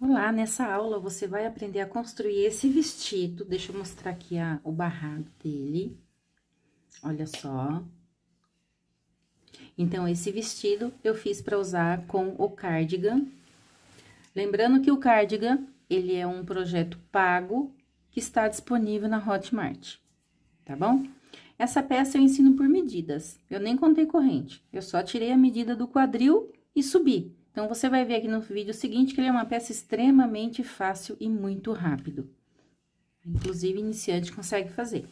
Olá, nessa aula você vai aprender a construir esse vestido. Deixa eu mostrar aqui o barrado dele. Olha só. Então, esse vestido eu fiz para usar com o cardigan. Lembrando que o cardigan, ele é um projeto pago que está disponível na Hotmart, tá bom? Essa peça eu ensino por medidas. Eu nem contei corrente. Eu só tirei a medida do quadril e subi. Então, você vai ver aqui no vídeo seguinte que ele é uma peça extremamente fácil e muito rápido. Inclusive, iniciante consegue fazer.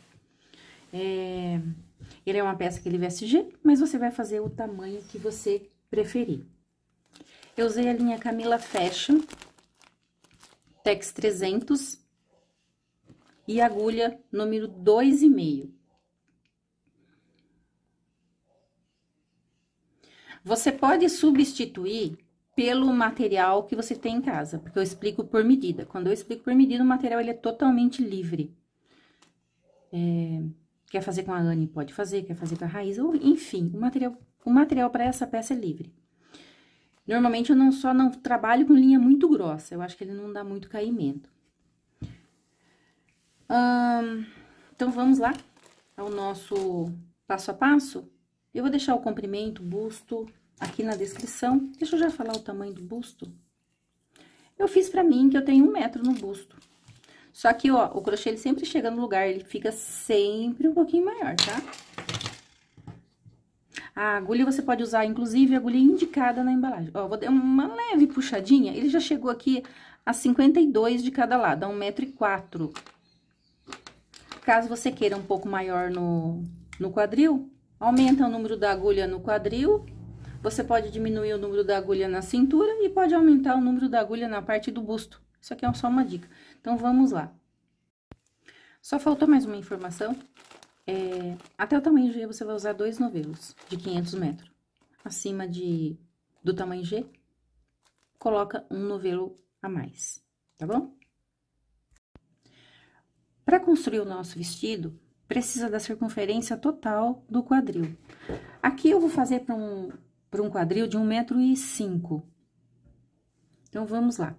Ele é uma peça que ele veste G, mas você vai fazer o tamanho que você preferir. Eu usei a linha Camila Fashion, Tex 300 e agulha número 2,5. Você pode substituir pelo material que você tem em casa, porque eu explico por medida. Quando eu explico por medida, o material ele é totalmente livre. Quer fazer com a Anne, pode fazer, quer fazer com a Raiz, ou enfim, o material para essa peça é livre. Normalmente, eu só não trabalho com linha muito grossa, eu acho que ele não dá muito caimento. Então, vamos lá ao nosso passo a passo. Eu vou deixar o comprimento, busto, aqui na descrição. Deixa eu já falar o tamanho do busto. Eu fiz pra mim, que eu tenho 1 metro no busto. Só que, ó, o crochê, ele sempre chega no lugar, ele fica sempre um pouquinho maior, tá? A agulha você pode usar, inclusive, a agulha indicada na embalagem. Ó, vou dar uma leve puxadinha, ele já chegou aqui a 52 de cada lado, a 1,04 m. Caso você queira um pouco maior no quadril, aumenta o número da agulha no quadril, você pode diminuir o número da agulha na cintura e pode aumentar o número da agulha na parte do busto. Isso aqui é só uma dica. Então, vamos lá. Só faltou mais uma informação. Até o tamanho G, você vai usar 2 novelos de 500 metros. Acima do tamanho G, coloca um novelo a mais, tá bom? Para construir o nosso vestido, precisa da circunferência total do quadril. Aqui eu vou fazer para um quadril de 1,05 m. Então, vamos lá.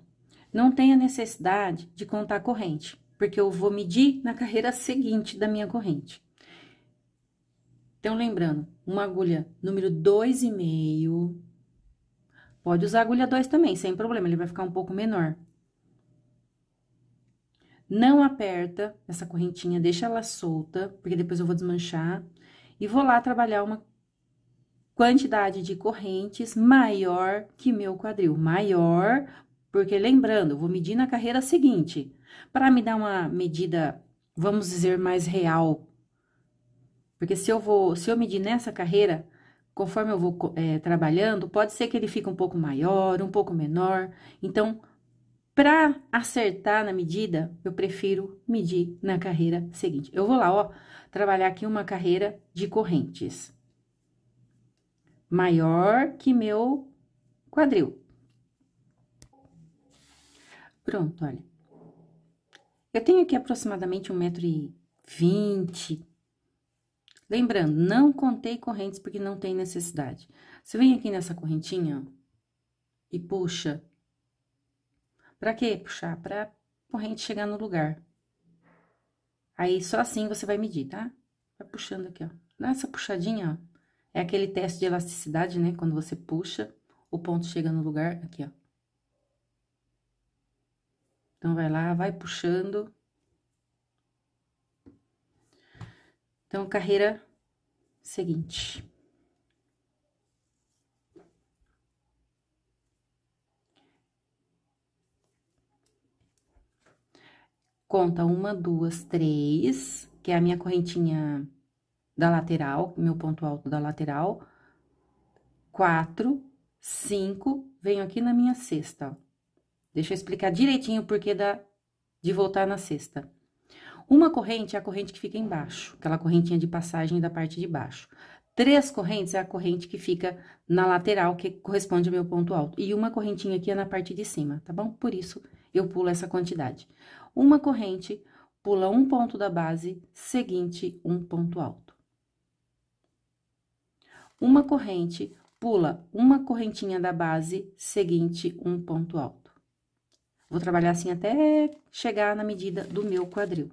Não tem a necessidade de contar a corrente, porque eu vou medir na carreira seguinte da minha corrente. Então, lembrando, uma agulha número 2,5. Pode usar a agulha 2 também, sem problema, ele vai ficar um pouco menor. Não aperta essa correntinha, deixa ela solta, porque depois eu vou desmanchar. E vou lá trabalhar uma quantidade de correntes maior que meu quadril. Maior, porque lembrando, eu vou medir na carreira seguinte. Para me dar uma medida, vamos dizer, mais real. Porque se eu medir nessa carreira, conforme eu vou trabalhando, pode ser que ele fique um pouco maior, um pouco menor. Então, para acertar na medida, eu prefiro medir na carreira seguinte. Eu vou lá, ó, trabalhar aqui uma carreira de correntes. Maior que meu quadril. Pronto, olha. Eu tenho aqui aproximadamente 1,20 m. Lembrando, não contei correntes porque não tem necessidade. Você vem aqui nessa correntinha, ó, e puxa. Pra quê puxar? Pra corrente chegar no lugar. Aí, só assim você vai medir, tá? Vai puxando aqui, ó. Nessa puxadinha, ó, é aquele teste de elasticidade, né? Quando você puxa, o ponto chega no lugar, aqui, ó. Então, vai lá, vai puxando. Então, carreira seguinte. Conta 1, 2, 3, que é a minha correntinha da lateral, meu ponto alto da lateral. 4, 5, venho aqui na minha cesta, ó. Deixa eu explicar direitinho o porquê de voltar na cesta. Uma corrente é a corrente que fica embaixo, aquela correntinha de passagem da parte de baixo. 3 correntes é a corrente que fica na lateral, que corresponde ao meu ponto alto. E uma correntinha aqui é na parte de cima, tá bom? Por isso, eu pulo essa quantidade. Uma corrente pula um ponto da base, seguinte, um ponto alto. Uma corrente pula uma correntinha da base, seguinte, um ponto alto. Vou trabalhar assim até chegar na medida do meu quadril.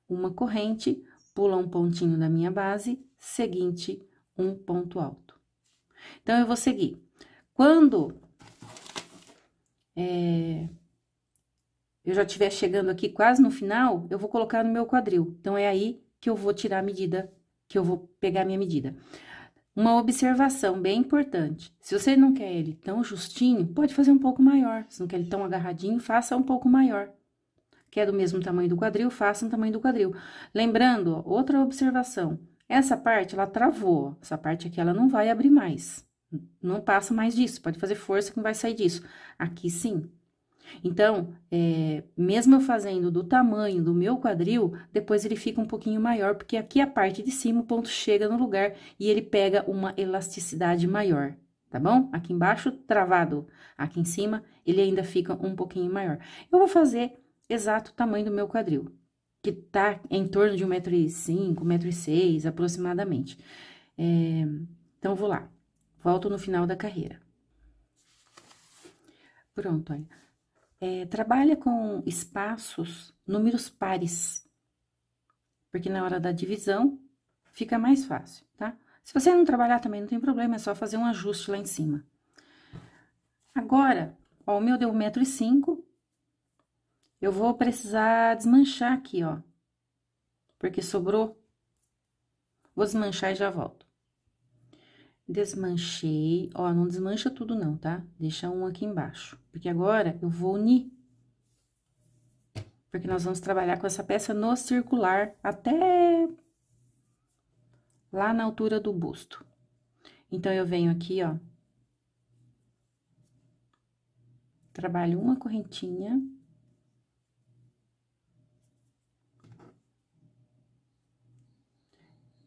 Uma corrente, pula um pontinho da minha base, seguinte, um ponto alto. Então, eu vou seguir. Quando eu já estiver chegando aqui quase no final, eu vou colocar no meu quadril. Então, é aí que eu vou tirar a medida, que eu vou pegar a minha medida. Uma observação bem importante: se você não quer ele tão justinho, pode fazer um pouco maior. Se não quer ele tão agarradinho, faça um pouco maior. Quer do mesmo tamanho do quadril, faça no tamanho do quadril. Lembrando, ó, outra observação: essa parte, ela travou. Essa parte aqui, ela não vai abrir mais. Não passa mais disso. Pode fazer força que não vai sair disso. Aqui, sim. Então, mesmo eu fazendo do tamanho do meu quadril, depois ele fica um pouquinho maior, porque aqui a parte de cima, o ponto chega no lugar e ele pega uma elasticidade maior, tá bom? Aqui embaixo, travado. Aqui em cima, ele ainda fica um pouquinho maior. Eu vou fazer exato o tamanho do meu quadril, que tá em torno de 1,5 m, 1,6 m aproximadamente. Então, vou lá. Volto no final da carreira. Pronto, olha. Trabalha com espaços, números pares, porque na hora da divisão fica mais fácil, tá? Se você não trabalhar também não tem problema, é só fazer um ajuste lá em cima. Agora, ó, o meu deu 1,5 m, eu vou precisar desmanchar aqui, ó, porque sobrou. Vou desmanchar e já volto. Desmanchei, ó, não desmancha tudo não, tá? Deixa um aqui embaixo, porque agora eu vou unir. Porque nós vamos trabalhar com essa peça no circular até lá na altura do busto. Então, eu venho aqui, ó. Trabalho uma correntinha.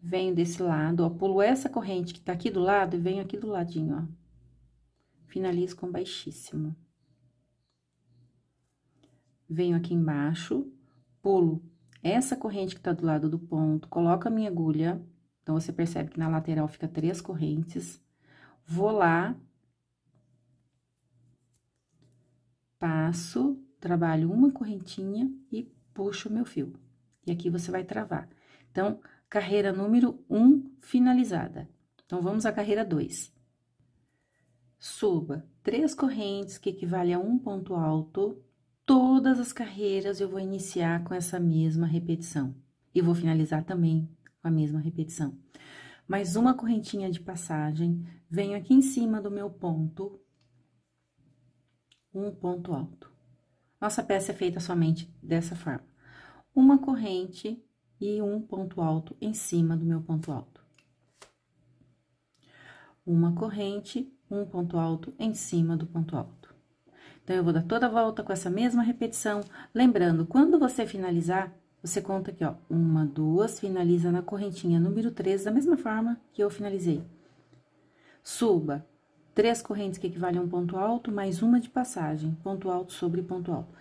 Venho desse lado, ó, pulo essa corrente que tá aqui do lado e venho aqui do ladinho, ó. Finalizo com baixíssimo. Venho aqui embaixo, pulo essa corrente que tá do lado do ponto, coloco a minha agulha. Então, você percebe que na lateral fica 3 correntes. Vou lá. Passo, trabalho uma correntinha e puxo o meu fio. E aqui você vai travar. Então, carreira número 1 finalizada. Então, vamos à carreira 2. Suba 3 correntes, que equivale a um ponto alto. Todas as carreiras eu vou iniciar com essa mesma repetição. E vou finalizar também com a mesma repetição. Mais uma correntinha de passagem, venho aqui em cima do meu ponto. Um ponto alto. Nossa peça é feita somente dessa forma. Uma corrente e um ponto alto em cima do meu ponto alto. Uma corrente, um ponto alto em cima do ponto alto. Então, eu vou dar toda a volta com essa mesma repetição. Lembrando, quando você finalizar, você conta aqui, ó. 1, 2, finaliza na correntinha número 3, da mesma forma que eu finalizei. Suba 3 correntes que equivalem a um ponto alto, mais uma de passagem, ponto alto sobre ponto alto.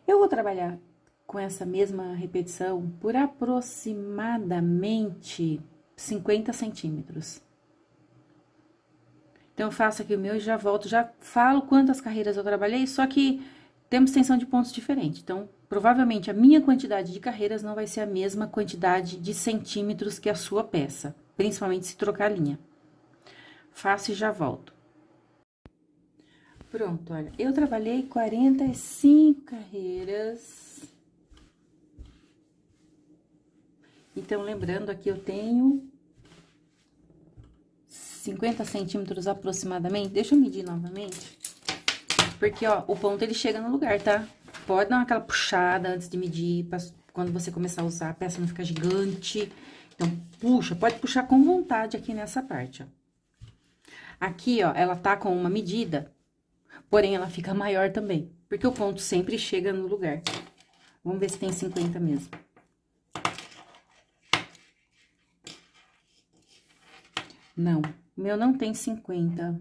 Eu vou trabalhar com essa mesma repetição por aproximadamente 50 centímetros. Então, eu faço aqui o meu e já volto, já falo quantas carreiras eu trabalhei, só que temos tensão de pontos diferente. Então, provavelmente, a minha quantidade de carreiras não vai ser a mesma quantidade de centímetros que a sua peça, principalmente se trocar a linha. Faço e já volto. Pronto, olha, eu trabalhei 45 carreiras. Então, lembrando, aqui eu tenho 50 centímetros aproximadamente. Deixa eu medir novamente. Porque, ó, o ponto ele chega no lugar, tá? Pode dar aquela puxada antes de medir, pra quando você começar a usar, a peça não ficar gigante. Então, puxa, pode puxar com vontade aqui nessa parte, ó. Aqui, ó, ela tá com uma medida, porém, ela fica maior também, porque o ponto sempre chega no lugar. Vamos ver se tem 50 mesmo. Não, o meu não tem 50.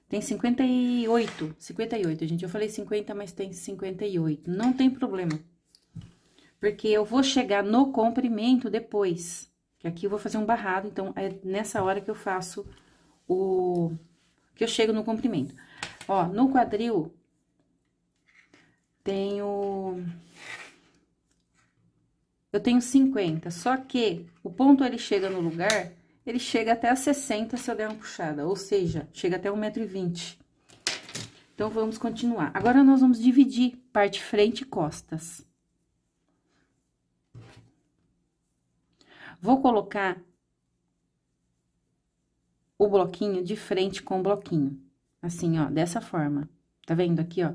Tem 58, 58, gente. Eu falei 50, mas tem 58. Não tem problema. Porque eu vou chegar no comprimento depois. Que aqui eu vou fazer um barrado, então, é nessa hora que eu faço que eu chego no comprimento. Ó, no quadril, Eu tenho 50, só que o ponto ele chega no lugar, ele chega até a 60 se eu der uma puxada, ou seja, chega até 1,20 m. Então, vamos continuar. Agora, nós vamos dividir parte frente e costas. Vou colocar o bloquinho de frente com o bloquinho. Assim, ó, dessa forma. Tá vendo aqui, ó?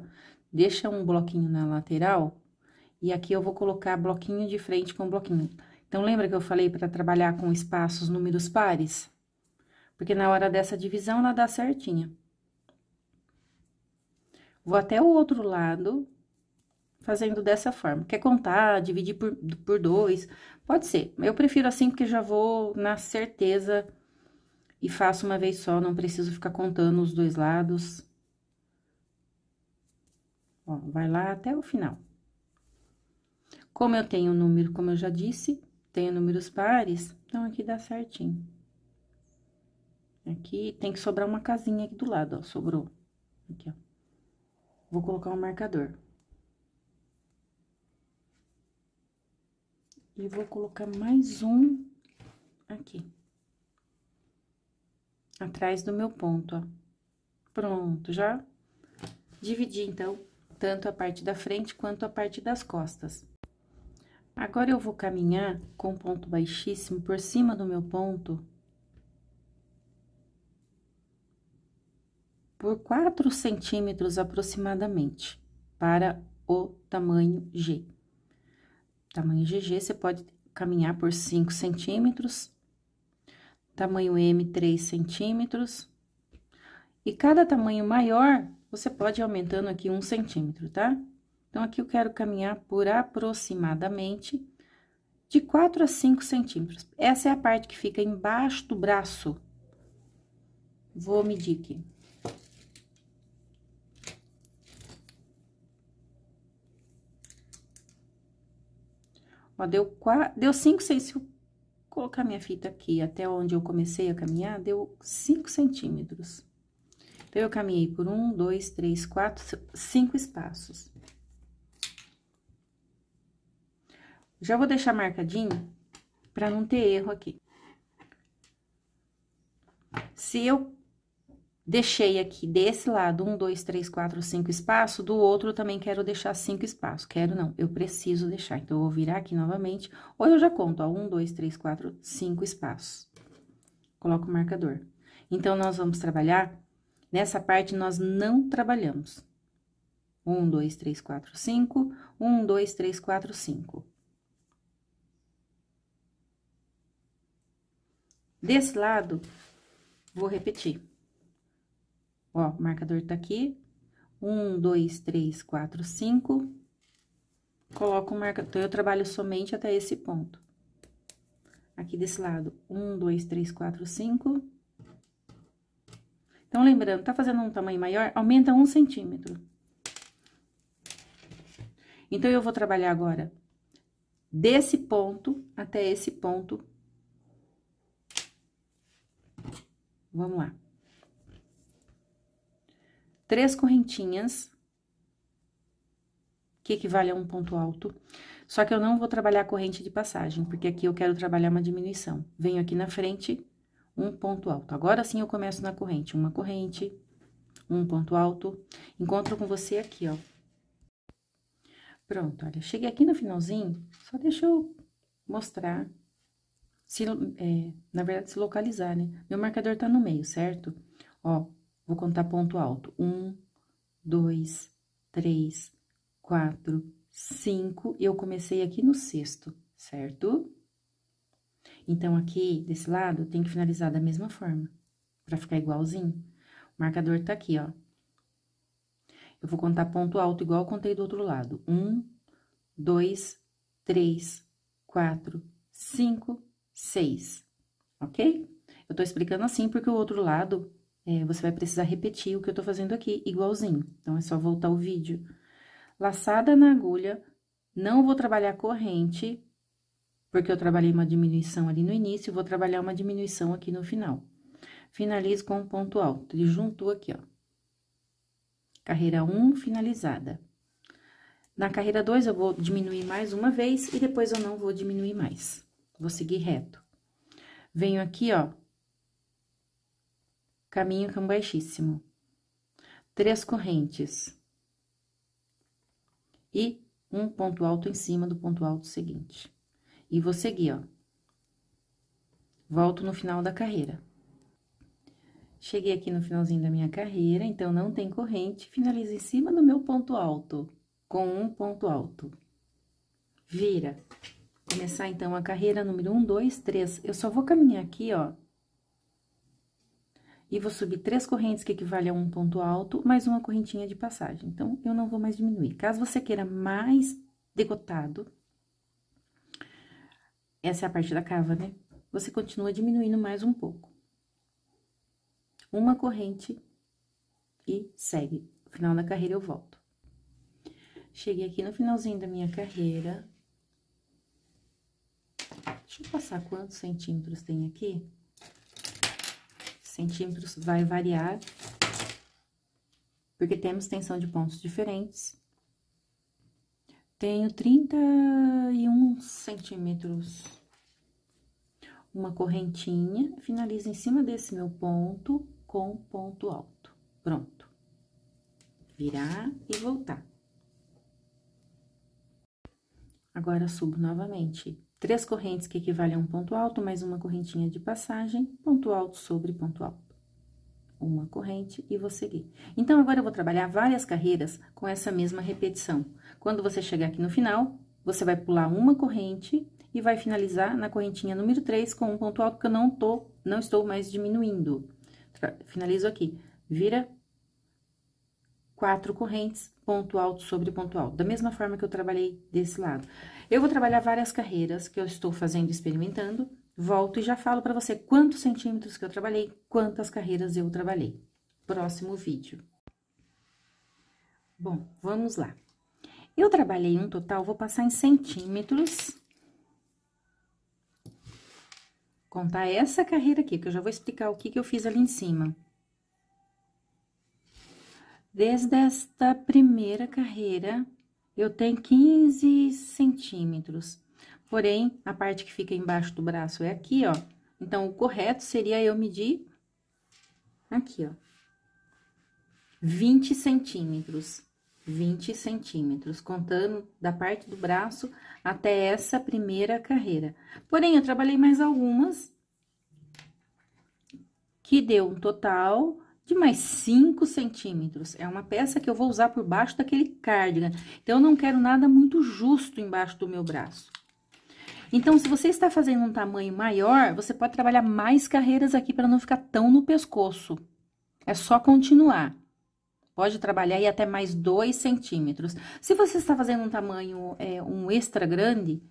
Deixa um bloquinho na lateral e aqui eu vou colocar bloquinho de frente com bloquinho. Então, lembra que eu falei para trabalhar com espaços, números pares? Porque na hora dessa divisão, ela dá certinha. Vou até o outro lado, fazendo dessa forma. Quer contar, dividir por 2? Pode ser. Eu prefiro assim, porque já vou na certeza e faço uma vez só, não preciso ficar contando os dois lados. Ó, vai lá até o final. Como eu tenho número, como eu já disse, tenho números pares, então aqui dá certinho. Aqui tem que sobrar uma casinha aqui do lado, ó, sobrou. Aqui, ó. Vou colocar um marcador. E vou colocar mais um aqui. Atrás do meu ponto, ó. Pronto, já dividi, então, tanto a parte da frente quanto a parte das costas. Agora, eu vou caminhar com ponto baixíssimo por cima do meu ponto. Por 4 centímetros aproximadamente, para o tamanho G. Tamanho GG, você pode caminhar por 5 centímetros, tamanho M, 3 centímetros, e cada tamanho maior, você pode ir aumentando aqui 1 centímetro, tá? Então, aqui eu quero caminhar por aproximadamente de 4 a 5 centímetros. Essa é a parte que fica embaixo do braço. Vou medir aqui. Ó, deu 5 centímetros. Se eu colocar minha fita aqui até onde eu comecei a caminhar, deu 5 centímetros. Então, eu caminhei por 1, 2, 3, 4, 5 espaços. Já vou deixar marcadinho pra não ter erro aqui. Se eu deixei aqui desse lado 1, 2, 3, 4, 5 espaços, do outro eu também quero deixar 5 espaços. Quero não, eu preciso deixar. Então, eu vou virar aqui novamente, ou eu já conto, ó, 1, 2, 3, 4, 5 espaços. Coloco o marcador. Então, nós vamos trabalhar, nessa parte nós não trabalhamos. 1, 2, 3, 4, 5, 1, 2, 3, 4, 5. Desse lado, vou repetir. Ó, o marcador tá aqui. 1, 2, 3, 4, 5. Coloco o marcador. Então, eu trabalho somente até esse ponto. Aqui desse lado, 1, 2, 3, 4, 5. Então, lembrando, tá fazendo um tamanho maior, aumenta 1 centímetro. Então, eu vou trabalhar agora desse ponto até esse ponto. Vamos lá. 3 correntinhas, que equivale a um ponto alto. Só que eu não vou trabalhar a corrente de passagem, porque aqui eu quero trabalhar uma diminuição. Venho aqui na frente, um ponto alto. Agora sim eu começo na corrente. Uma corrente, um ponto alto. Encontro com você aqui, ó. Pronto, olha, cheguei aqui no finalzinho, só deixa eu mostrar. Na verdade, se localizar, né? Meu marcador tá no meio, certo? Ó, vou contar ponto alto. 1, 2, 3, 4, 5. Eu comecei aqui no sexto, certo? Então, aqui, desse lado, tem que finalizar da mesma forma, pra ficar igualzinho. O marcador tá aqui, ó. Eu vou contar ponto alto igual eu contei do outro lado. 1, 2, 3, 4, 5, 6, ok? Eu tô explicando assim porque o outro lado, você vai precisar repetir o que eu tô fazendo aqui, igualzinho. Então, é só voltar o vídeo. Laçada na agulha, não vou trabalhar corrente, porque eu trabalhei uma diminuição ali no início, vou trabalhar uma diminuição aqui no final. Finalizo com um ponto alto, ele juntou aqui, ó. Carreira 1, finalizada. Na carreira 2, eu vou diminuir mais uma vez e depois eu não vou diminuir mais. Vou seguir reto. Venho aqui, ó. Caminho com baixíssimo. 3 correntes. E um ponto alto em cima do ponto alto seguinte. E vou seguir, ó. Volto no final da carreira. Cheguei aqui no finalzinho da minha carreira, então não tem corrente, finalizo em cima do meu ponto alto, com um ponto alto. Vira. Começar, então, a carreira número 1, 2, 3. Eu só vou caminhar aqui, ó. E vou subir 3 correntes, que equivale a um ponto alto, mais uma correntinha de passagem. Então, eu não vou mais diminuir. Caso você queira mais decotado, essa é a parte da cava, né? Você continua diminuindo mais um pouco. Uma corrente e segue. No final da carreira, eu volto. Cheguei aqui no finalzinho da minha carreira. Deixa eu passar quantos centímetros tem aqui. Centímetros vai variar, porque temos tensão de pontos diferentes. Tenho 31 centímetros. Uma correntinha, finalizo em cima desse meu ponto com ponto alto. Pronto. Virar e voltar. Agora, subo novamente. 3 correntes que equivalem a um ponto alto, mais uma correntinha de passagem, ponto alto sobre ponto alto. Uma corrente e vou seguir. Então, agora eu vou trabalhar várias carreiras com essa mesma repetição. Quando você chegar aqui no final, você vai pular uma corrente e vai finalizar na correntinha número 3 com um ponto alto, porque eu não estou mais diminuindo. Finalizo aqui. Vira 4 correntes, ponto alto sobre ponto alto. Da mesma forma que eu trabalhei desse lado. Eu vou trabalhar várias carreiras que eu estou fazendo, experimentando. Volto e já falo pra você quantos centímetros que eu trabalhei, quantas carreiras eu trabalhei. Próximo vídeo. Bom, vamos lá. Eu trabalhei um total, vou passar em centímetros. Contar essa carreira aqui, que eu já vou explicar o que eu fiz ali em cima. Desde esta primeira carreira, eu tenho 15 centímetros. Porém, a parte que fica embaixo do braço é aqui, ó. Então, o correto seria eu medir aqui, ó. 20 centímetros. 20 centímetros, contando da parte do braço até essa primeira carreira. Porém, eu trabalhei mais algumas, que deu um total de mais 5 centímetros. É uma peça que eu vou usar por baixo daquele cardigan. Então, eu não quero nada muito justo embaixo do meu braço. Então, se você está fazendo um tamanho maior, você pode trabalhar mais carreiras aqui para não ficar tão no pescoço. É só continuar. Pode trabalhar aí até mais 2 centímetros. Se você está fazendo um tamanho, um extra grande,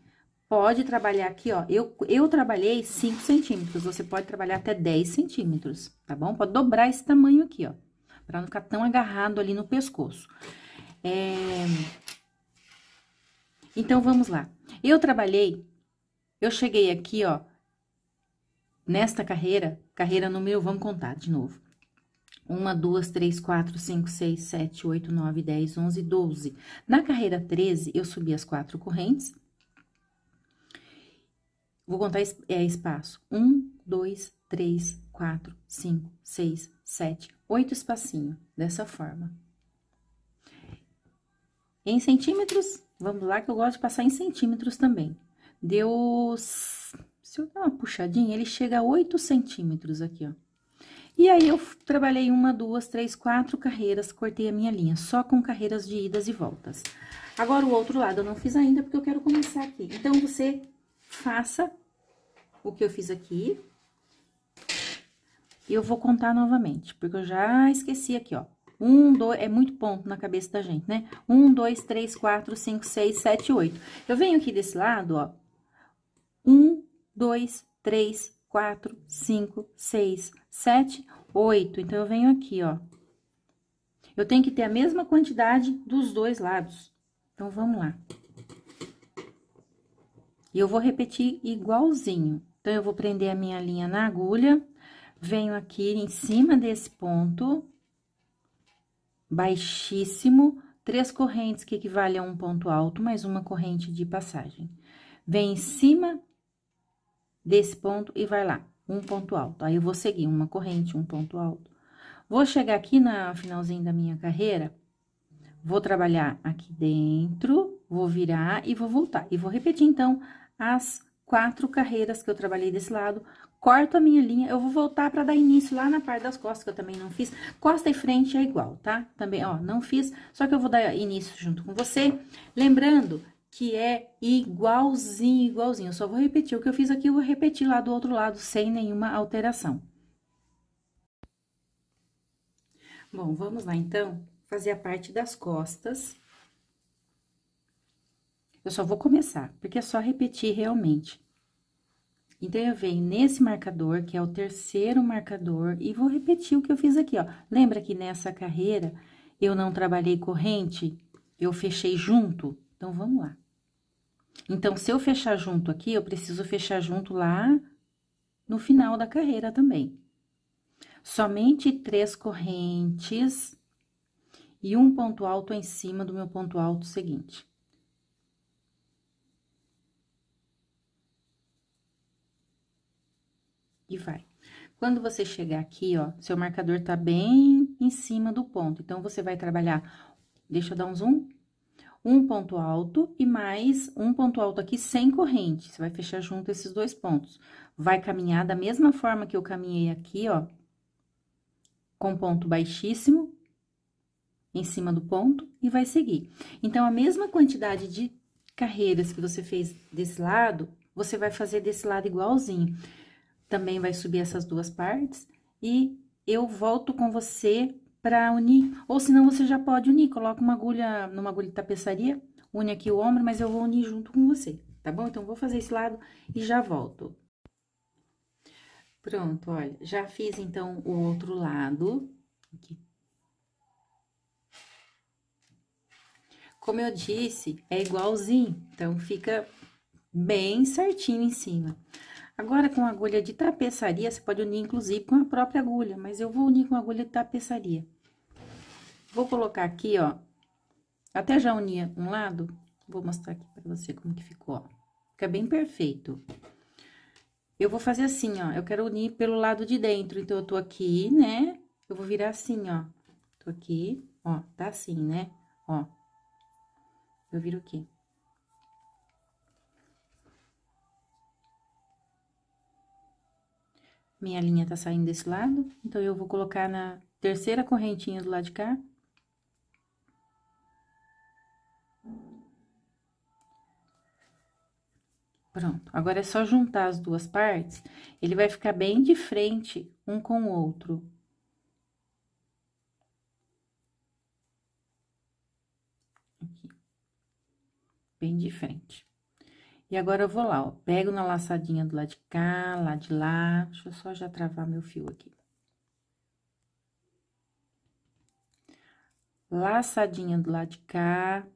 pode trabalhar aqui, ó. Eu trabalhei 5 centímetros, você pode trabalhar até 10 centímetros, tá bom? Pode dobrar esse tamanho aqui, ó, pra não ficar tão agarrado ali no pescoço. Então, vamos lá. Eu cheguei aqui, ó, nesta carreira número, vamos contar de novo. 1, 2, 3, 4, 5, 6, 7, 8, 9, 10, 11, 12. Na carreira 13, eu subi as 4 correntes. Vou contar espaço. 1, 2, 3, 4, 5, 6, 7, 8 espacinhos, dessa forma. Em centímetros, vamos lá, que eu gosto de passar em centímetros também. Deu, se eu dar uma puxadinha, ele chega a 8 centímetros aqui, ó. E aí, eu trabalhei 1, 2, 3, 4 carreiras, cortei a minha linha, só com carreiras de idas e voltas. Agora, o outro lado eu não fiz ainda, porque eu quero começar aqui. Então, você faça o que eu fiz aqui. E eu vou contar novamente, porque eu já esqueci aqui, ó. 1, 2, é muito ponto na cabeça da gente, né? 1, 2, 3, 4, 5, 6, 7, 8. Eu venho aqui desse lado, ó. 1, 2, 3, 4, 5, 6, 7, 8. Então, eu venho aqui, ó. Eu tenho que ter a mesma quantidade dos dois lados. Então, vamos lá. E eu vou repetir igualzinho. Então, eu vou prender a minha linha na agulha, venho aqui em cima desse ponto, baixíssimo, 3 correntes, que equivale a um ponto alto, mais uma corrente de passagem. Vem em cima desse ponto e vai lá, um ponto alto. Aí, eu vou seguir uma corrente, um ponto alto. Vou chegar aqui no finalzinho da minha carreira, vou trabalhar aqui dentro, vou virar e vou voltar. E vou repetir, então, as 4 carreiras que eu trabalhei desse lado. Corto a minha linha, eu vou voltar para dar início lá na parte das costas, que eu também não fiz. Costa e frente é igual, tá? Também, ó, não fiz, só que eu vou dar início junto com você. Lembrando que é igualzinho, igualzinho. Eu só vou repetir o que eu fiz aqui, eu vou repetir lá do outro lado, sem nenhuma alteração. Bom, vamos lá, então, fazer a parte das costas. Eu só vou começar, porque é só repetir realmente. Então, eu venho nesse marcador, que é o terceiro marcador, e vou repetir o que eu fiz aqui, ó. Lembra que nessa carreira, eu não trabalhei corrente? Eu fechei junto? Então, vamos lá. Então, se eu fechar junto aqui, eu preciso fechar junto lá no final da carreira também. Somente 3 correntes e um ponto alto em cima do meu ponto alto seguinte. E vai. Quando você chegar aqui, ó, seu marcador tá bem em cima do ponto. Então, você vai trabalhar, deixa eu dar um zoom, um ponto alto e mais um ponto alto aqui sem corrente. Você vai fechar junto esses 2 pontos. Vai caminhar da mesma forma que eu caminhei aqui, ó, com ponto baixíssimo em cima do ponto e vai seguir. Então, a mesma quantidade de carreiras que você fez desse lado, você vai fazer desse lado igualzinho. Também vai subir essas 2 partes e eu volto com você para unir. Ou senão, você já pode unir, coloca uma agulha, numa agulha de tapeçaria, une aqui o ombro, mas eu vou unir junto com você, tá bom? Então, vou fazer esse lado e já volto. Pronto, olha, já fiz, então, o outro lado. Aqui. Como eu disse, é igualzinho, então, fica bem certinho em cima. Agora, com a agulha de tapeçaria, você pode unir, inclusive, com a própria agulha, mas eu vou unir com a agulha de tapeçaria. Vou colocar aqui, ó, até já uni um lado, vou mostrar aqui pra você como que ficou, ó. Fica bem perfeito. Eu vou fazer assim, ó, eu quero unir pelo lado de dentro, então, eu tô aqui, né? Eu vou virar assim, ó, tô aqui, ó, tá assim, né? Ó, eu viro aqui. Minha linha tá saindo desse lado, então, eu vou colocar na terceira correntinha do lado de cá. Pronto, agora é só juntar as 2 partes, ele vai ficar bem de frente um com o outro. Aqui. Bem de frente. E agora, eu vou lá, ó, pego na laçadinha do lado de cá, lá de lá, deixa eu só já travar meu fio aqui. Laçadinha do lado de cá,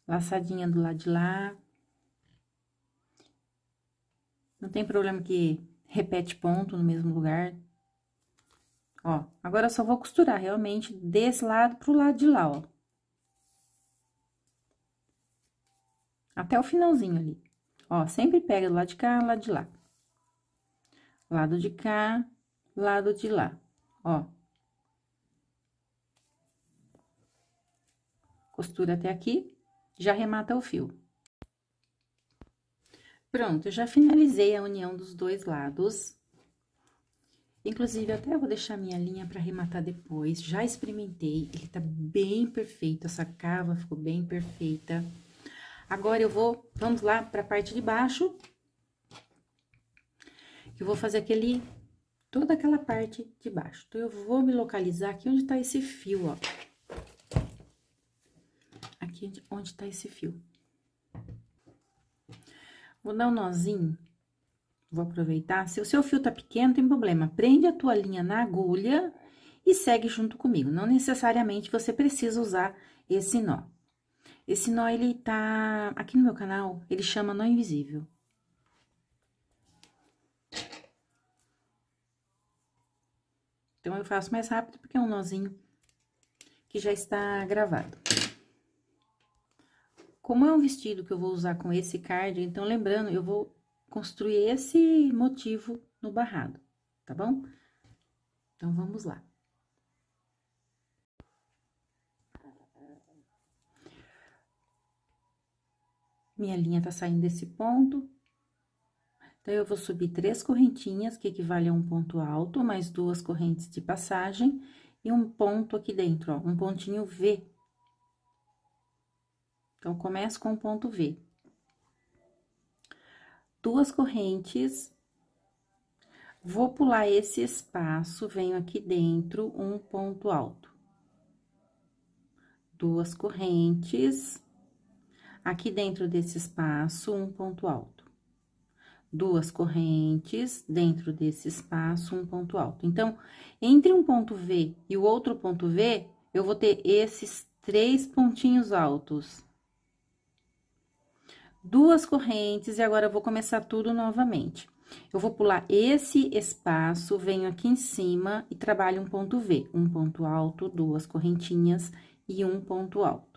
laçadinha do lado de lá. Não tem problema que repete ponto no mesmo lugar. Ó, agora eu só vou costurar realmente desse lado pro lado de lá, ó. Até o finalzinho ali. Ó, sempre pega do lado de cá, lado de lá. Lado de cá, lado de lá, ó. Costura até aqui, já remata o fio. Pronto, eu já finalizei a união dos 2 lados. Inclusive, até eu vou deixar minha linha para arrematar depois. Já experimentei, ele tá bem perfeito, essa cava ficou bem perfeita. Agora, vamos lá pra parte de baixo. Eu vou fazer toda aquela parte de baixo. Então, eu vou me localizar aqui onde tá esse fio, ó. Aqui onde tá esse fio. Vou dar um nozinho, vou aproveitar. Se o seu fio tá pequeno, não tem problema. Prende a tua linha na agulha e segue junto comigo. Não necessariamente você precisa usar esse nó. Esse nó, ele tá... Aqui no meu canal, ele chama nó invisível. Então, eu faço mais rápido, porque é um nozinho que já está gravado. Como é um vestido que eu vou usar com esse card, então lembrando, eu vou construir esse motivo no barrado, tá bom? Então, vamos lá. Minha linha tá saindo desse ponto. Então, eu vou subir 3 correntinhas, que equivale a um ponto alto, mais 2 correntes de passagem e um ponto aqui dentro, ó, um pontinho V. Então, começo com o ponto V. 2 correntes, vou pular esse espaço, venho aqui dentro, um ponto alto. 2 correntes, aqui dentro desse espaço, um ponto alto. 2 correntes, dentro desse espaço, um ponto alto. Então, entre um ponto V e o outro ponto V, eu vou ter esses 3 pontinhos altos. 2 correntes, e agora eu vou começar tudo novamente. Eu vou pular esse espaço, venho aqui em cima e trabalho um ponto V. Um ponto alto, 2 correntinhas e um ponto alto.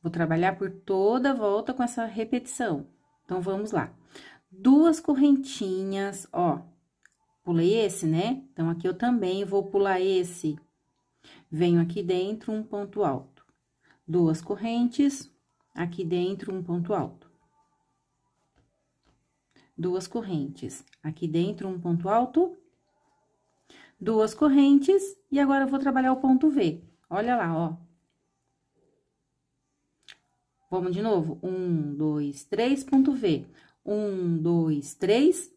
Vou trabalhar por toda a volta com essa repetição. Então, vamos lá. 2 correntinhas, ó. Pulei esse, né? Então, aqui eu também vou pular esse. Venho aqui dentro, um ponto alto. 2 correntes, aqui dentro, um ponto alto. 2 correntes, aqui dentro, um ponto alto. 2 correntes, e agora eu vou trabalhar o ponto V. Olha lá, ó. Vamos de novo. 1, 2, 3, ponto V. 1, 2, 3.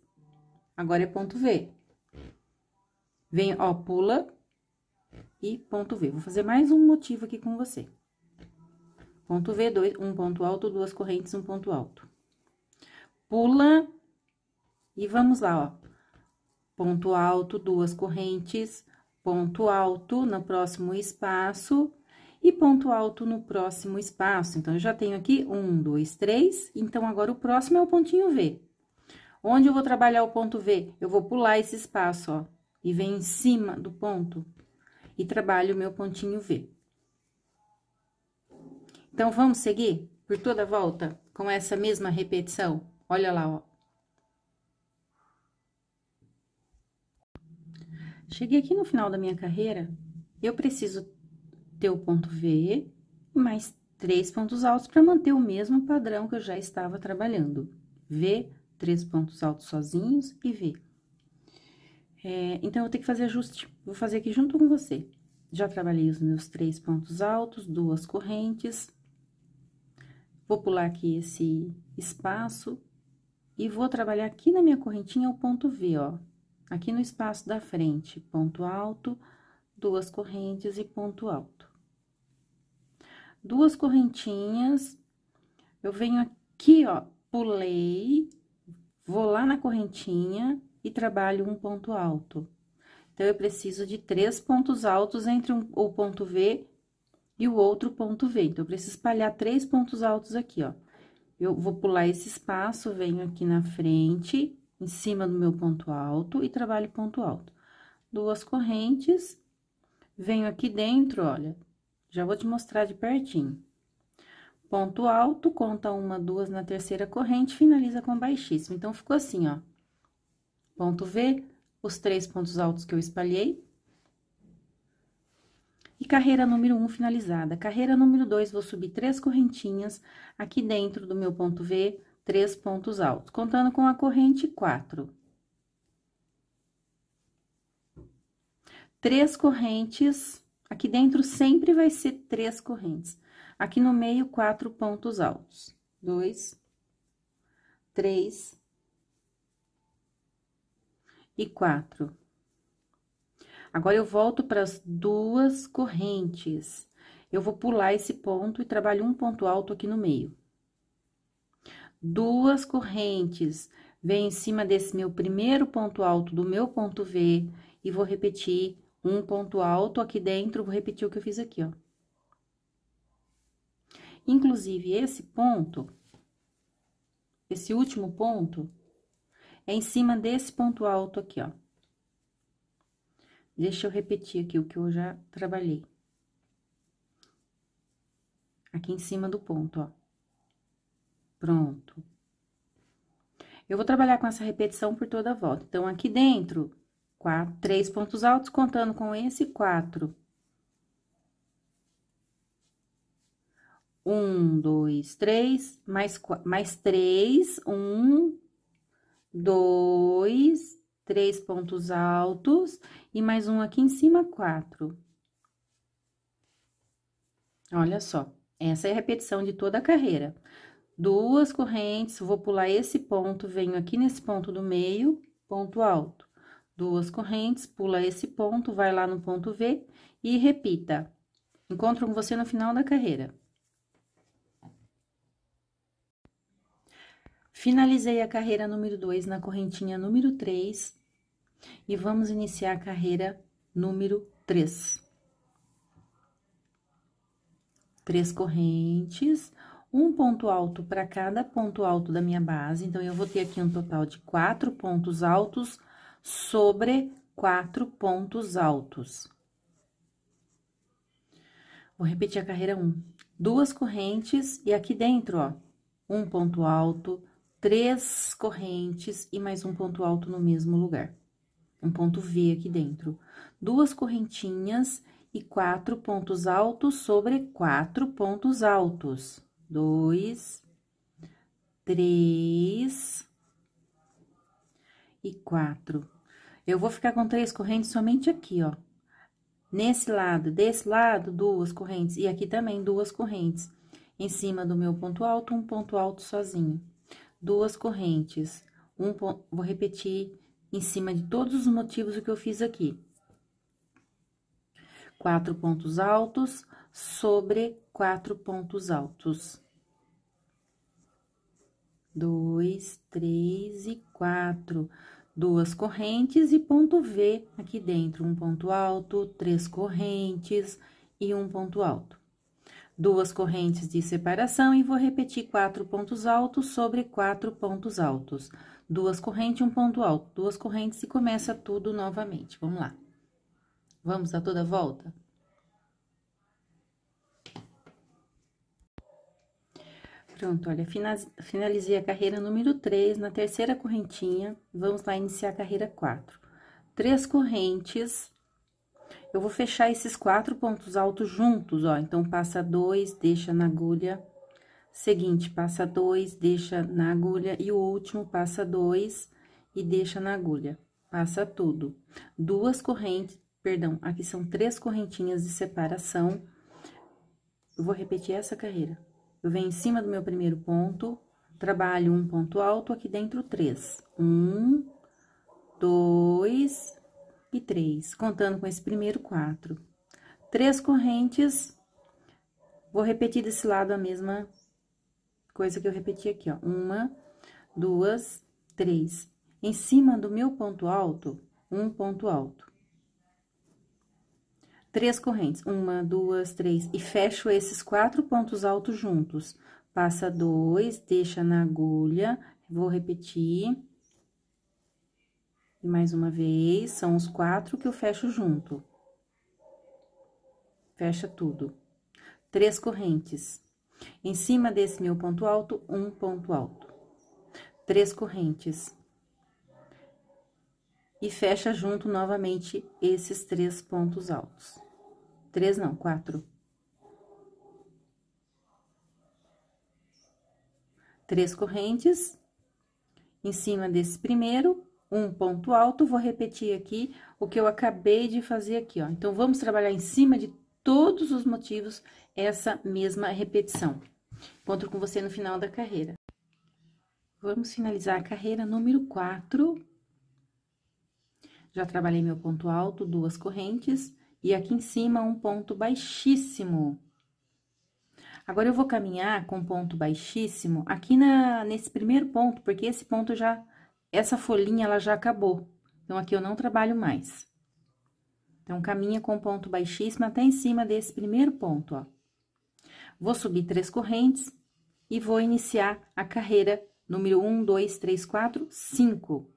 Agora é ponto V. Vem, ó, pula e ponto V. Vou fazer mais um motivo aqui com você. Ponto V, um ponto alto, 2 correntes, um ponto alto. Pula e vamos lá, ó. Ponto alto, 2 correntes, ponto alto no próximo espaço. E ponto alto no próximo espaço. Então, eu já tenho aqui 1, 2, 3. Então, agora o próximo é o pontinho V. Onde eu vou trabalhar o ponto V? Eu vou pular esse espaço, ó. E venho em cima do ponto. E trabalho o meu pontinho V. Então, vamos seguir por toda a volta com essa mesma repetição? Olha lá, ó. Cheguei aqui no final da minha carreira, eu preciso ter o ponto V e mais 3 pontos altos para manter o mesmo padrão que eu já estava trabalhando. V, 3 pontos altos sozinhos e V. Então, eu vou ter que fazer ajuste. Vou fazer aqui junto com você. Já trabalhei os meus 3 pontos altos, 2 correntes. Vou pular aqui esse espaço e vou trabalhar aqui na minha correntinha o ponto V, ó. Aqui no espaço da frente, ponto alto, 2 correntes e ponto alto. 2 correntinhas, eu venho aqui, ó, pulei, vou lá na correntinha e trabalho um ponto alto. Então, eu preciso de 3 pontos altos entre o ponto V e o outro ponto V. Então, eu preciso espalhar 3 pontos altos aqui, ó. Eu vou pular esse espaço, venho aqui na frente, em cima do meu ponto alto e trabalho ponto alto. 2 correntes, venho aqui dentro, olha, já vou te mostrar de pertinho. Ponto alto, conta 1, 2 na terceira corrente, finaliza com baixíssimo. Então, ficou assim, ó. Ponto V, os 3 pontos altos que eu espalhei. E carreira número 1 finalizada. Carreira número 2, vou subir 3 correntinhas aqui dentro do meu ponto V, 3 pontos altos, contando com a corrente 4. 3 correntes, aqui dentro sempre vai ser 3 correntes. Aqui no meio, 4 pontos altos. 2, 3 e 4. Agora, eu volto para as 2 correntes. Eu vou pular esse ponto e trabalho um ponto alto aqui no meio. 2 correntes, venho em cima desse meu primeiro ponto alto do meu ponto V e vou repetir um ponto alto aqui dentro, vou repetir o que eu fiz aqui, ó. Inclusive, esse ponto, esse último ponto, é em cima desse ponto alto aqui, ó. Deixa eu repetir aqui o que eu já trabalhei. Aqui em cima do ponto, ó. Pronto. Eu vou trabalhar com essa repetição por toda a volta. Então, aqui dentro, 3 pontos altos, contando com esse, 4. 1, 2, 3, mais 3, 1, 2, 3 pontos altos, e mais um aqui em cima, 4. Olha só, essa é a repetição de toda a carreira. 2 correntes, vou pular esse ponto, venho aqui nesse ponto do meio, ponto alto. 2 correntes, pula esse ponto, vai lá no ponto V e repita. Encontro com você no final da carreira. Finalizei a carreira número 2 na correntinha número 3 e vamos iniciar a carreira número 3. 3 correntes, um ponto alto para cada ponto alto da minha base, então, eu vou ter aqui um total de 4 pontos altos sobre 4 pontos altos. Vou repetir a carreira 1. 2 correntes e aqui dentro, ó, um ponto alto, 3 correntes e mais um ponto alto no mesmo lugar. Um ponto V aqui dentro. 2 correntinhas e 4 pontos altos sobre 4 pontos altos. 2, 3 e 4. Eu vou ficar com 3 correntes somente aqui, ó. Nesse lado, desse lado, 2 correntes. E aqui também, 2 correntes. Em cima do meu ponto alto, um ponto alto sozinho. 2 correntes. Vou repetir em cima de todos os motivos o que eu fiz aqui. 4 pontos altos sobre 4 pontos altos. 2, 3 e 4. 2 correntes e ponto V aqui dentro. Um ponto alto, 3 correntes e um ponto alto. 2 correntes de separação e vou repetir 4 pontos altos sobre 4 pontos altos. 2 correntes, um ponto alto, 2 correntes e começa tudo novamente. Vamos lá. Vamos dar toda a volta? Pronto, olha, finalizei a carreira número 3, na terceira correntinha, vamos lá iniciar a carreira 4. 3 correntes, eu vou fechar esses 4 pontos altos juntos, ó, então, passa 2, deixa na agulha, seguinte, passa 2, deixa na agulha, e o último, passa 2 e deixa na agulha, passa tudo. 2 correntes, perdão, aqui são 3 correntinhas de separação, eu vou repetir essa carreira. Eu venho em cima do meu primeiro ponto, trabalho um ponto alto, aqui dentro 3. 1, 2 e 3, contando com esse primeiro 4. 3 correntes, vou repetir desse lado a mesma coisa que eu repeti aqui, ó. 1, 2, 3. Em cima do meu ponto alto, um ponto alto. 3 correntes, 1, 2, 3, e fecho esses 4 pontos altos juntos. Passa 2, deixa na agulha, vou repetir. E mais uma vez, são os 4 que eu fecho junto. Fecha tudo. 3 correntes. Em cima desse meu ponto alto, um ponto alto. 3 correntes. E fecha junto novamente esses 3 pontos altos. 3 não, 4. 3 correntes. Em cima desse primeiro, um ponto alto, vou repetir aqui o que eu acabei de fazer aqui, ó. Então, vamos trabalhar em cima de todos os motivos essa mesma repetição. Encontro com você no final da carreira. Vamos finalizar a carreira número 4. Já trabalhei meu ponto alto, 2 correntes, e aqui em cima um ponto baixíssimo. Agora, eu vou caminhar com ponto baixíssimo aqui nesse primeiro ponto, porque esse ponto essa folhinha, ela já acabou. Então, aqui eu não trabalho mais. Então, caminha com ponto baixíssimo até em cima desse primeiro ponto, ó. Vou subir 3 correntes e vou iniciar a carreira número 1, 2, 3, 4, 5.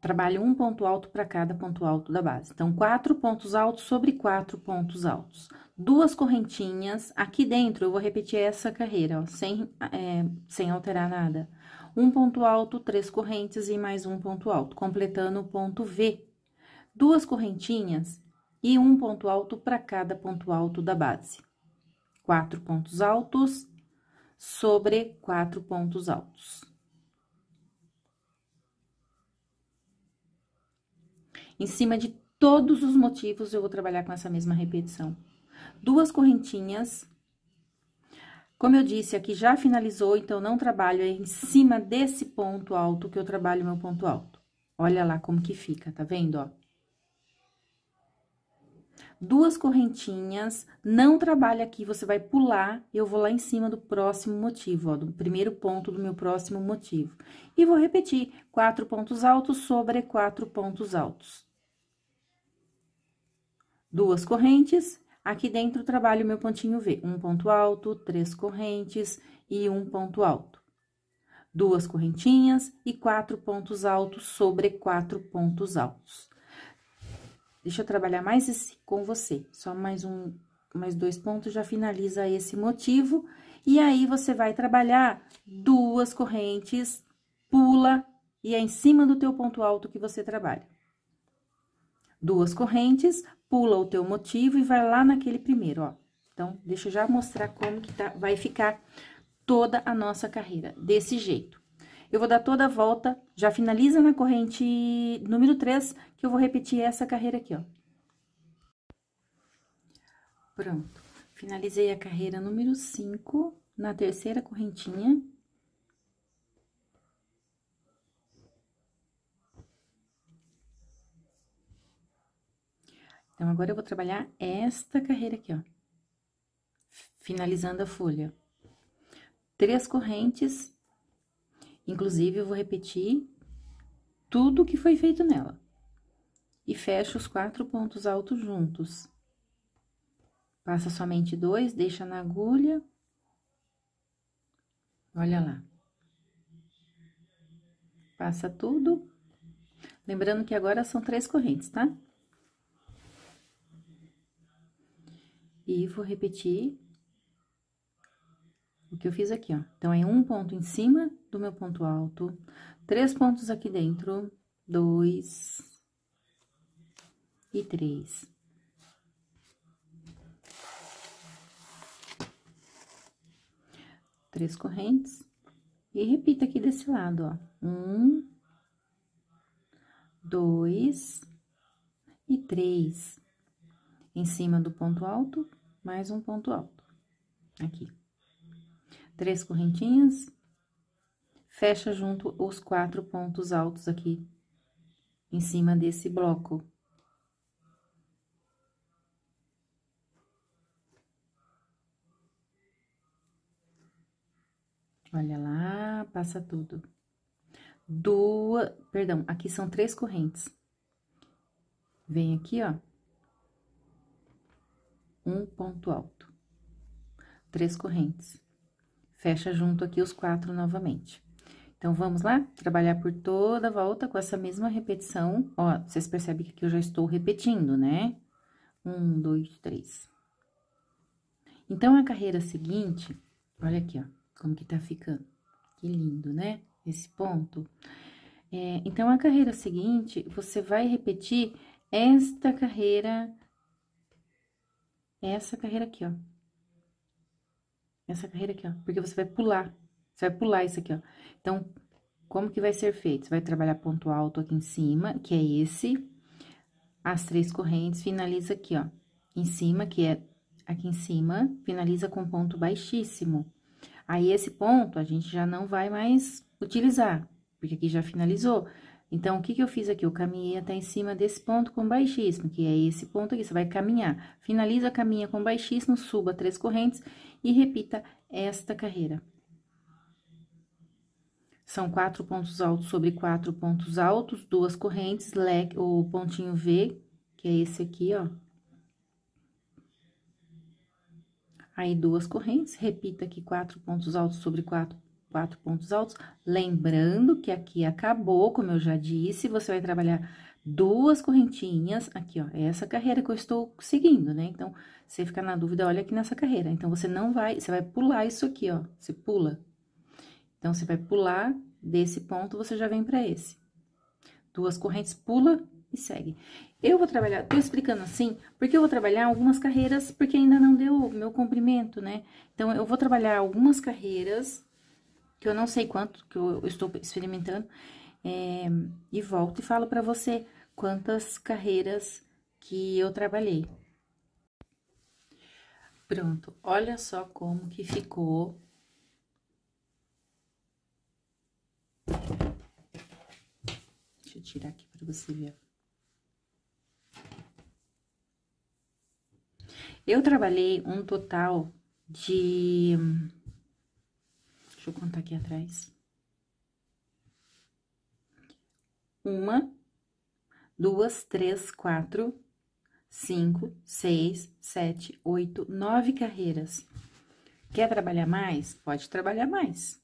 trabalho um ponto alto para cada ponto alto da base. Então, 4 pontos altos sobre 4 pontos altos. 2 correntinhas, aqui dentro eu vou repetir essa carreira, ó, sem alterar nada. Um ponto alto, 3 correntes e mais um ponto alto, completando o ponto V. 2 correntinhas e um ponto alto para cada ponto alto da base. 4 pontos altos sobre 4 pontos altos. Em cima de todos os motivos, eu vou trabalhar com essa mesma repetição. 2 correntinhas. Como eu disse, aqui já finalizou, então, não trabalho em cima desse ponto alto que eu trabalho meu ponto alto. Olha lá como que fica, tá vendo, ó? 2 correntinhas, não trabalha aqui, você vai pular, eu vou lá em cima do próximo motivo, ó, do primeiro ponto do meu próximo motivo. E vou repetir, 4 pontos altos sobre 4 pontos altos. 2 correntes, aqui dentro trabalho o meu pontinho V, um ponto alto, 3 correntes e um ponto alto. 2 correntinhas e 4 pontos altos sobre 4 pontos altos. Deixa eu trabalhar mais esse com você, só mais 2 pontos, já finaliza esse motivo. E aí, você vai trabalhar 2 correntes, pula, e é em cima do teu ponto alto que você trabalha. 2 correntes, pula o teu motivo e vai lá naquele primeiro, ó. Então, deixa eu já mostrar como que vai ficar toda a nossa carreira, desse jeito. Eu vou dar toda a volta, já finaliza na corrente número 3, que eu vou repetir essa carreira aqui, ó. Pronto. Finalizei a carreira número 5, na terceira correntinha. Então, agora eu vou trabalhar esta carreira aqui, ó. Finalizando a folha. 3 correntes. Inclusive, eu vou repetir tudo que foi feito nela. E fecho os 4 pontos altos juntos. Passa somente 2, deixa na agulha. Olha lá. Passa tudo. Lembrando que agora são 3 correntes, tá? E vou repetir o que eu fiz aqui, ó. Então, é um ponto em cima do meu ponto alto, 3 pontos aqui dentro, 2 e 3. Três correntes. E repita aqui desse lado, ó. 1, 2 e 3. Em cima do ponto alto, mais um ponto alto. Aqui. 3 correntinhas. Fecha junto os 4 pontos altos aqui, em cima desse bloco. Olha lá, passa tudo. Perdão, aqui são 3 correntes. Vem aqui, ó. Um ponto alto. 3 correntes. Fecha junto aqui os 4 novamente. Então, vamos lá? Trabalhar por toda a volta com essa mesma repetição. Ó, vocês percebem que aqui eu já estou repetindo, né? 1, 2, 3. Então, a carreira seguinte, olha aqui, ó, como que tá ficando. Que lindo, né? Esse ponto. Então, a carreira seguinte, você vai repetir essa carreira aqui, ó. Essa carreira aqui, ó, porque você vai pular isso aqui, ó. Então, como que vai ser feito? Você vai trabalhar ponto alto aqui em cima, que é esse, as 3 correntes, finaliza aqui, ó, em cima, que é aqui em cima, finaliza com ponto baixíssimo. Aí, esse ponto, a gente já não vai mais utilizar, porque aqui já finalizou. Então, o que que eu fiz aqui? Eu caminhei até em cima desse ponto com baixíssimo, que é esse ponto aqui, você vai caminhar. Finaliza, caminha com baixíssimo, suba 3 correntes e repita esta carreira. São 4 pontos altos sobre 4 pontos altos, 2 correntes, o pontinho V, que é esse aqui, ó. Aí, 2 correntes, repita aqui 4 pontos altos sobre 4 4 pontos altos. Lembrando que aqui acabou, como eu já disse, você vai trabalhar 2 correntinhas. Aqui, ó, é essa carreira que eu estou seguindo, né? Então, você fica na dúvida, olha aqui nessa carreira. Então, você não vai, você vai pular isso aqui, ó, você pula. Então, você vai pular desse ponto, você já vem pra esse. 2 correntes, pula e segue. Eu vou trabalhar, tô explicando assim, porque eu vou trabalhar algumas carreiras, porque ainda não deu o meu comprimento, né? Então, eu vou trabalhar algumas carreiras, que eu não sei quanto, que eu estou experimentando, e volto e falo pra você quantas carreiras que eu trabalhei. Pronto, olha só como que ficou. Deixa eu tirar aqui pra você ver. Eu trabalhei um total de... Deixa eu contar aqui atrás. 1, 2, 3, 4, 5, 6, 7, 8, 9 carreiras. Quer trabalhar mais? Pode trabalhar mais.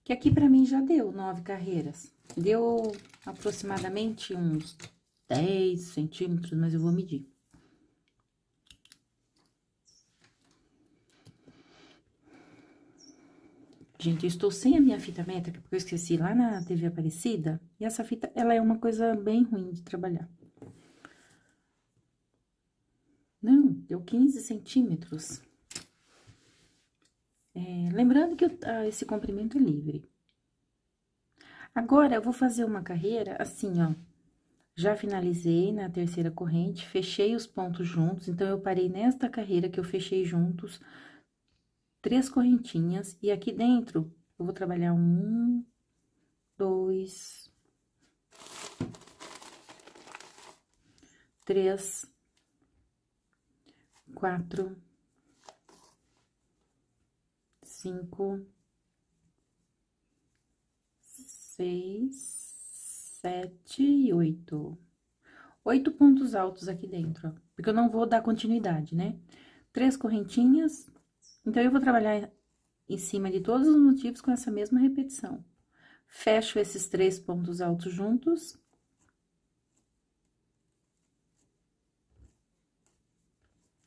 Que aqui pra mim já deu 9 carreiras. Deu aproximadamente uns 10 centímetros, mas eu vou medir. Gente, eu estou sem a minha fita métrica, porque eu esqueci lá na TV Aparecida. E essa fita, ela é uma coisa bem ruim de trabalhar. Não, deu 15 centímetros. Lembrando que esse comprimento é livre. Agora, eu vou fazer uma carreira assim, ó. Já finalizei na terceira corrente, fechei os pontos juntos. Então, eu parei nesta carreira que eu fechei juntos 3 correntinhas, e aqui dentro eu vou trabalhar 1, 2, 3, 4, 5, 6, 7 e 8. 8 pontos altos aqui dentro, ó, porque eu não vou dar continuidade, né? 3 correntinhas. Então, eu vou trabalhar em cima de todos os motivos com essa mesma repetição. Fecho esses 3 pontos altos juntos.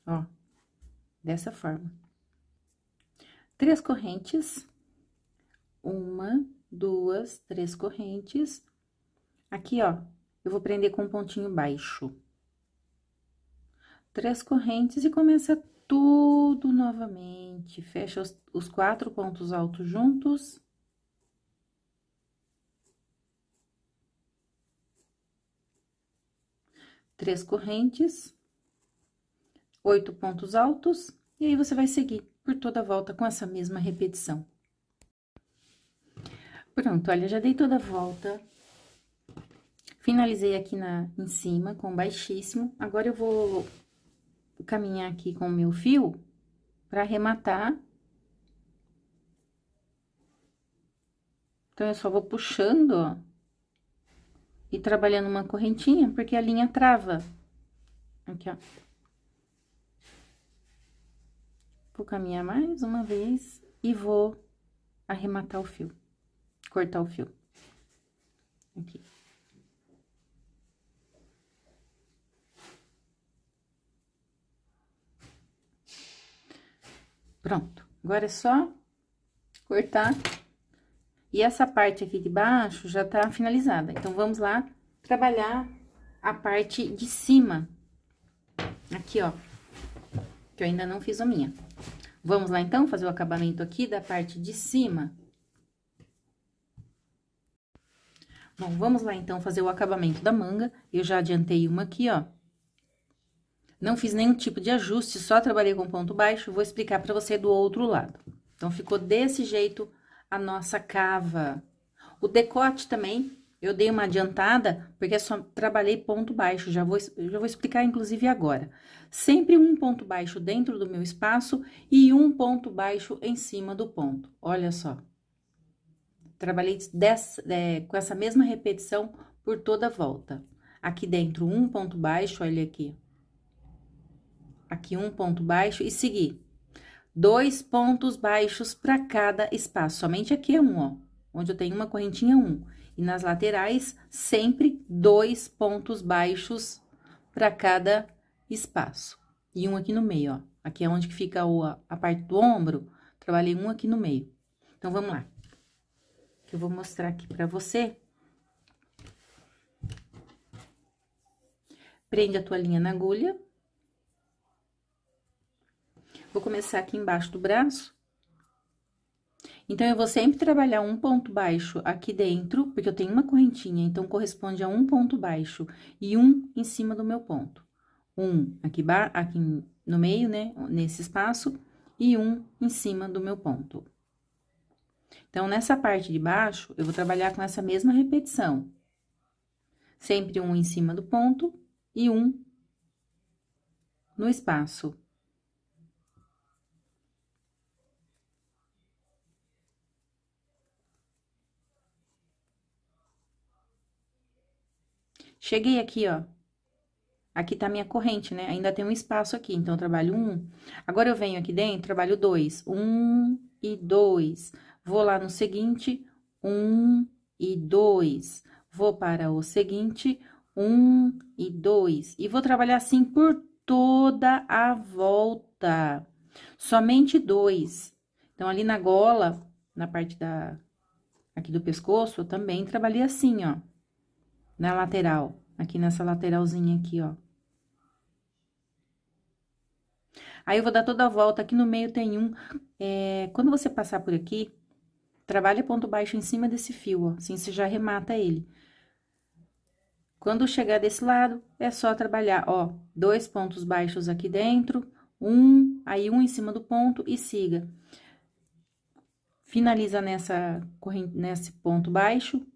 Ó, dessa forma. 3 correntes. 1, 2, 3 correntes. Aqui, ó, eu vou prender com um pontinho baixo. 3 correntes e começa tudo novamente. Fecha os 4 pontos altos juntos. Três correntes. 8 pontos altos. E aí, você vai seguir por toda a volta com essa mesma repetição. Pronto, olha, já dei toda a volta. Finalizei aqui em cima com baixíssimo. Agora, eu vou caminhar aqui com o meu fio para arrematar. Então, eu só vou puxando, ó, e trabalhando uma correntinha, porque a linha trava. Aqui, ó. Vou caminhar mais uma vez e vou arrematar o fio, cortar o fio. Aqui. Pronto. Agora é só cortar. E essa parte aqui de baixo já tá finalizada. Então, vamos lá trabalhar a parte de cima. Aqui, ó. Que eu ainda não fiz a minha. Vamos lá, então, fazer o acabamento aqui da parte de cima. Bom, vamos lá, então, fazer o acabamento da manga. Eu já adiantei uma aqui, ó. Não fiz nenhum tipo de ajuste, só trabalhei com ponto baixo. Vou explicar pra você do outro lado. Então, ficou desse jeito a nossa cava. O decote também, eu dei uma adiantada, porque só trabalhei ponto baixo. Eu já vou explicar, inclusive, agora. Sempre um ponto baixo dentro do meu espaço e um ponto baixo em cima do ponto. Olha só. Trabalhei com essa mesma repetição por toda a volta. Aqui dentro, um ponto baixo, olha aqui. Aqui, um ponto baixo e segui. 2 pontos baixos para cada espaço. Somente aqui é um, ó, onde eu tenho uma correntinha, um. E nas laterais, sempre 2 pontos baixos para cada espaço. E um aqui no meio, ó. Aqui é onde que fica a parte do ombro, trabalhei um aqui no meio. Então, vamos lá. Que eu vou mostrar aqui pra você. Prende a toalhinha na agulha. Vou começar aqui embaixo do braço. Então, eu vou sempre trabalhar um ponto baixo aqui dentro, porque eu tenho uma correntinha, então, corresponde a um ponto baixo e um em cima do meu ponto. Um aqui no meio, né, nesse espaço, e um em cima do meu ponto. Então, nessa parte de baixo, eu vou trabalhar com essa mesma repetição. Sempre um em cima do ponto e um no espaço. Cheguei aqui, ó. Aqui tá minha corrente, né? Ainda tem um espaço aqui, então, eu trabalho um. Agora, eu venho aqui dentro, trabalho dois. Um e dois. Vou lá no seguinte, um e dois. Vou para o seguinte, um e dois. E vou trabalhar assim por toda a volta. Somente dois. Então, ali na gola, na parte aqui do pescoço, eu também trabalhei assim, ó. Na lateral, aqui nessa lateralzinha aqui, ó. Aí, eu vou dar toda a volta, aqui no meio tem um. Quando você passar por aqui, trabalha ponto baixo em cima desse fio, ó. Assim, você já arremata ele. Quando chegar desse lado, é só trabalhar, ó, 2 pontos baixos aqui dentro, aí um em cima do ponto e siga. Finaliza nesse ponto baixo.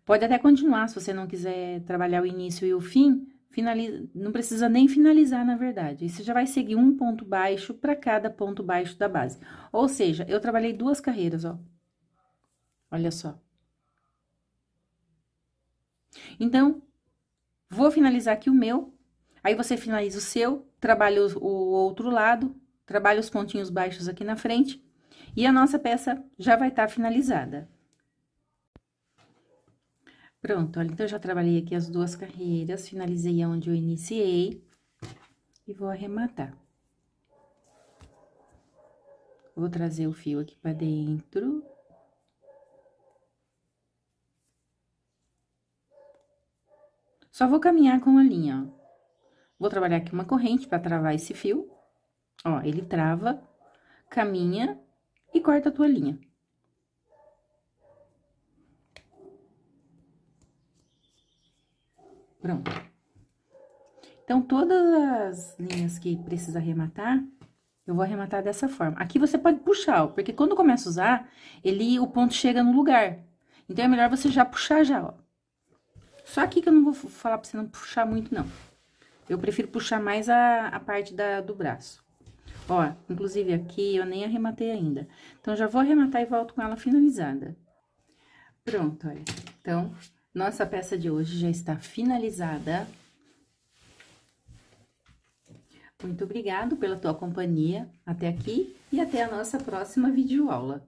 Pode até continuar, se você não quiser trabalhar o início e o fim, não precisa nem finalizar, na verdade. Aí, você já vai seguir um ponto baixo para cada ponto baixo da base. Ou seja, eu trabalhei 2 carreiras, ó. Olha só. Então, vou finalizar aqui o meu, aí você finaliza o seu, trabalha o outro lado, trabalha os pontinhos baixos aqui na frente, e a nossa peça já vai estar finalizada. Pronto, olha, então, eu já trabalhei aqui as 2 carreiras, finalizei onde eu iniciei, e vou arrematar. Vou trazer o fio aqui pra dentro. Só vou caminhar com a linha, ó. Vou trabalhar aqui uma corrente pra travar esse fio. Ó, ele trava, caminha e corta a tua linha. Pronto. Então, todas as linhas que precisa arrematar, eu vou arrematar dessa forma. Aqui você pode puxar, ó, porque quando começa a usar, o ponto chega no lugar. Então, é melhor você já puxar já, ó. Só aqui que eu não vou falar pra você não puxar muito, não. Eu prefiro puxar mais a parte do braço. Ó, inclusive aqui eu nem arrematei ainda. Então, já vou arrematar e volto com ela finalizada. Pronto, olha. Então, nossa peça de hoje já está finalizada. Muito obrigado pela tua companhia até aqui e até a nossa próxima videoaula.